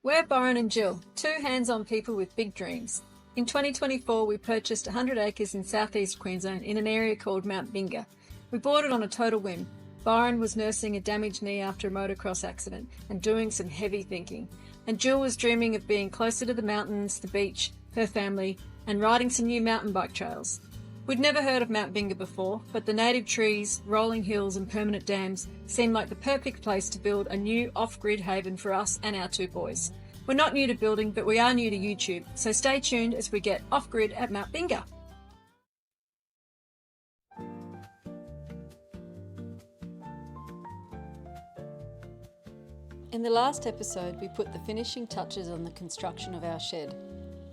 We're Byron and Jill, two hands-on people with big dreams. In 2024, we purchased 100 acres in southeast Queensland in an area called Mount Binga. We bought it on a total whim. Byron was nursing a damaged knee after a motocross accident and doing some heavy thinking. And Jill was dreaming of being closer to the mountains, the beach, her family, and riding some new mountain bike trails. We'd never heard of Mount Binga before, but the native trees, rolling hills and permanent dams seemed like the perfect place to build a new off-grid haven for us and our two boys. We're not new to building, but we are new to YouTube, so stay tuned as we get off-grid at Mount Binga. In the last episode, we put the finishing touches on the construction of our shed.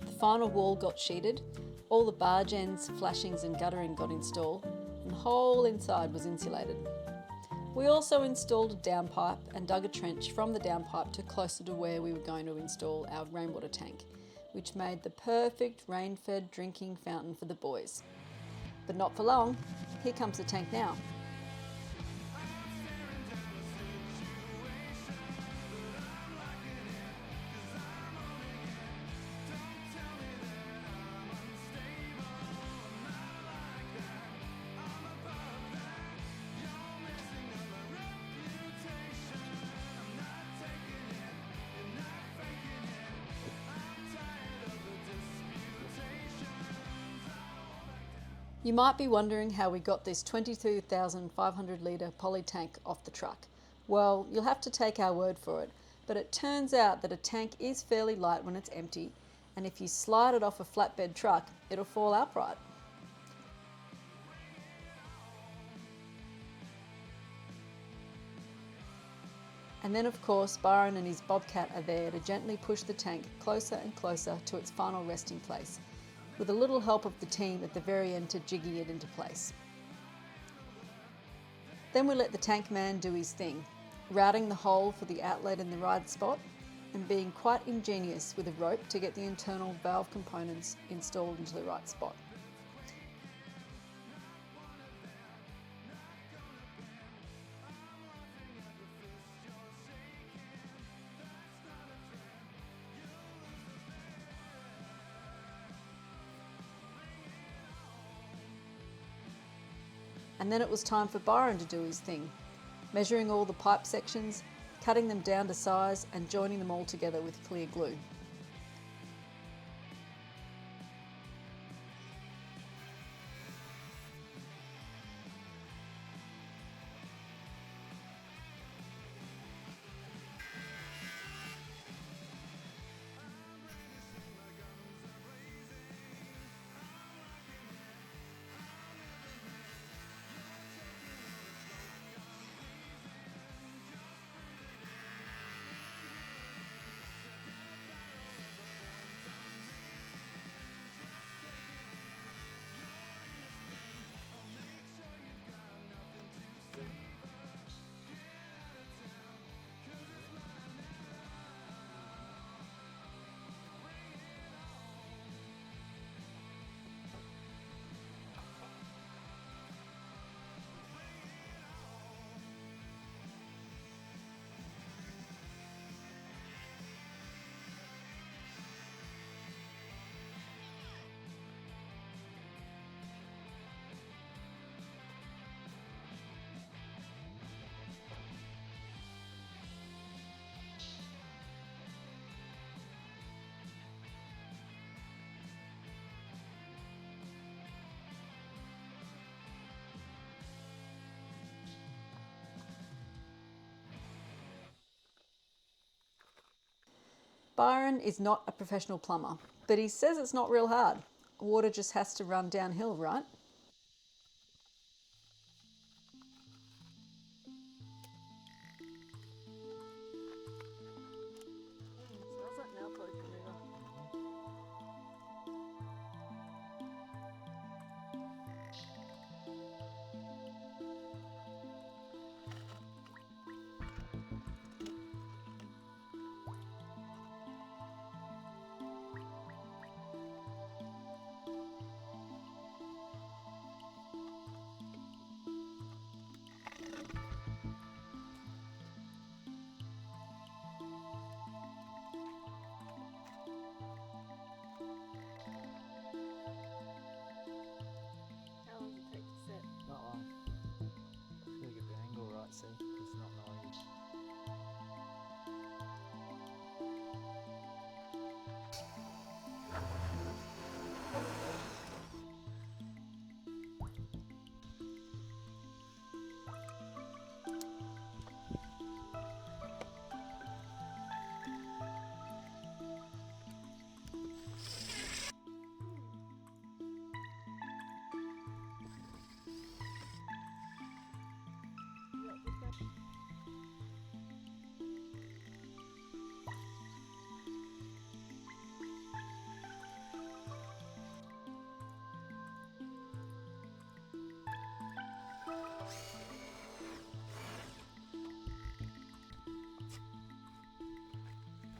The final wall got sheeted, all the barge ends, flashings and guttering got installed, and the whole inside was insulated. We also installed a downpipe and dug a trench from the downpipe to closer to where we were going to install our rainwater tank, which made the perfect rain-fed drinking fountain for the boys. But not for long. Here comes the tank now. You might be wondering how we got this 22,500 litre poly tank off the truck. Well, you'll have to take our word for it, but it turns out that a tank is fairly light when it's empty, and if you slide it off a flatbed truck, it'll fall outright. And then of course, Byron and his bobcat are there to gently push the tank closer and closer to its final resting place, with a little help of the team at the very end to jiggy it into place. Then we let the tank man do his thing, routing the hole for the outlet in the right spot and being quite ingenious with a rope to get the internal valve components installed into the right spot. And then it was time for Byron to do his thing, measuring all the pipe sections, cutting them down to size and joining them all together with clear glue. Byron is not a professional plumber, but he says it's not real hard. Water just has to run downhill, right?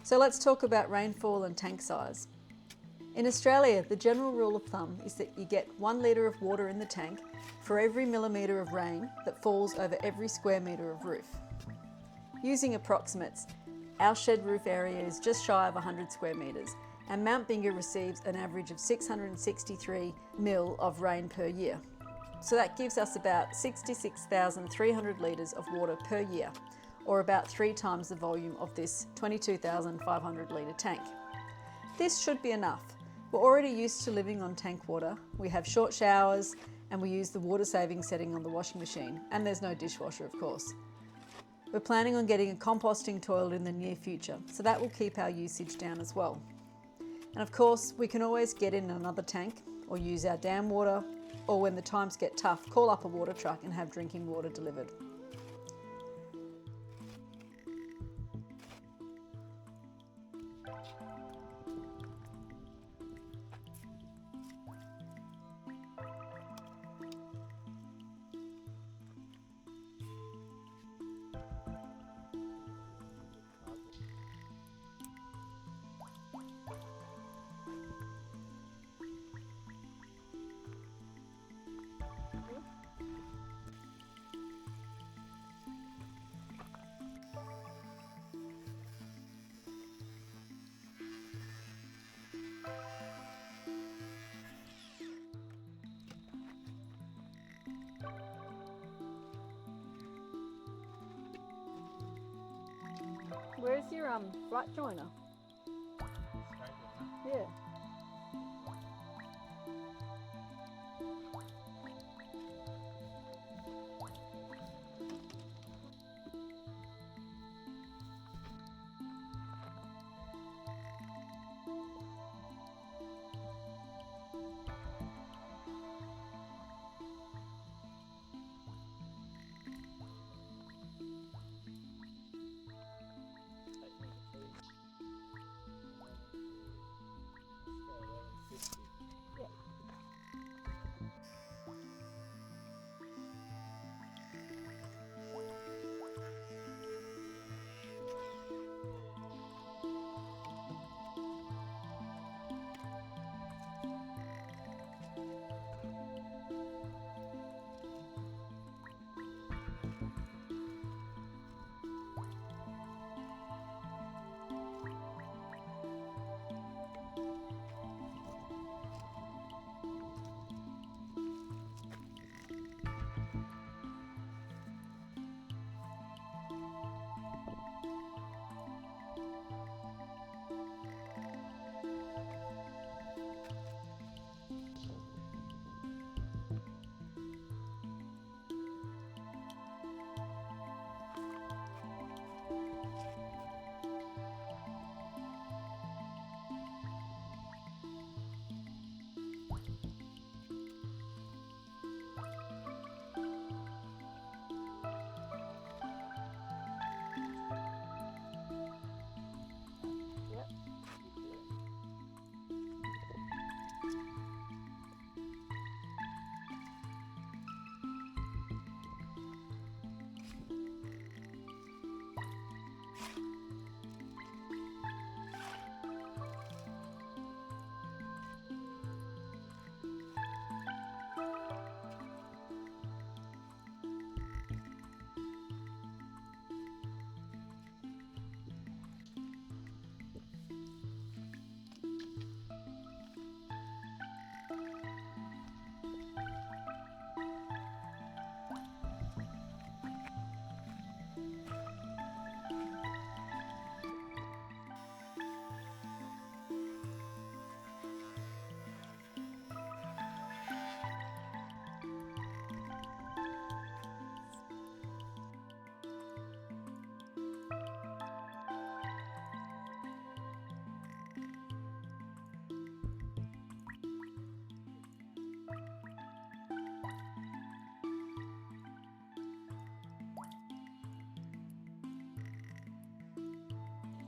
So let's talk about rainfall and tank size. In Australia, the general rule of thumb is that you get 1 litre of water in the tank for every millimetre of rain that falls over every square metre of roof. Using approximates, our shed roof area is just shy of 100 square metres, and Mount Binga receives an average of 663 mil of rain per year. So that gives us about 66,300 litres of water per year, or about 3 times the volume of this 22,500 litre tank. This should be enough. We're already used to living on tank water. We have short showers and we use the water saving setting on the washing machine, and there's no dishwasher, of course. We're planning on getting a composting toilet in the near future, so that will keep our usage down as well. And of course, we can always get in another tank or use our dam water, or when the times get tough, call up a water truck and have drinking water delivered. Where's your flat joiner? Yeah.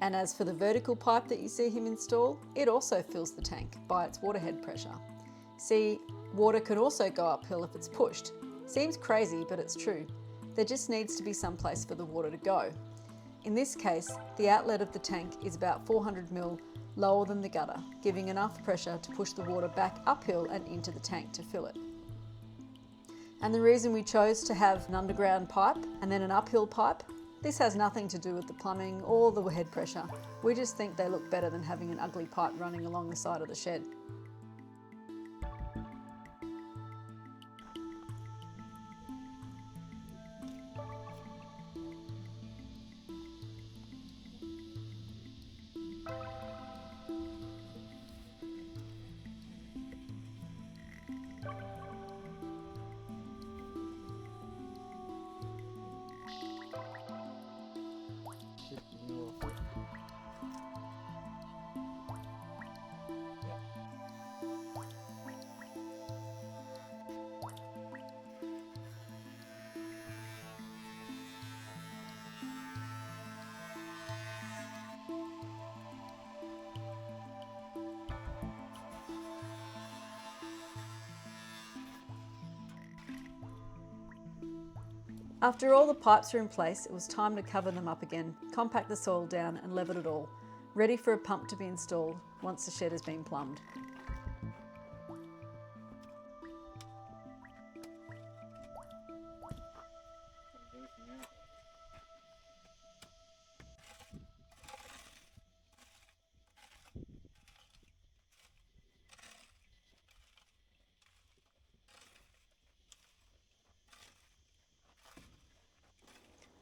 And as for the vertical pipe that you see him install, it also fills the tank by its waterhead pressure. See, water can also go uphill if it's pushed. Seems crazy, but it's true. There just needs to be some place for the water to go. In this case, the outlet of the tank is about 400 mil lower than the gutter, giving enough pressure to push the water back uphill and into the tank to fill it. And the reason we chose to have an underground pipe and then an uphill pipe, this has nothing to do with the plumbing or the head pressure. We just think they look better than having an ugly pipe running along the side of the shed. After all the pipes are in place, it was time to cover them up again, compact the soil down and level it all, ready for a pump to be installed once the shed has been plumbed.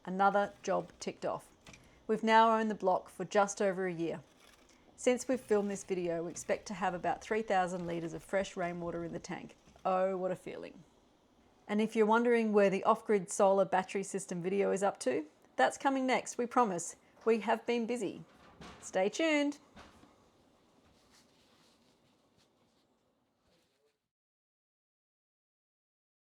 Another job ticked off. We've now owned the block for just over a year. Since we've filmed this video, we expect to have about 3,000 litres of fresh rainwater in the tank. Oh, what a feeling. And if you're wondering where the off-grid solar battery system video is up to, that's coming next, we promise. We have been busy. Stay tuned.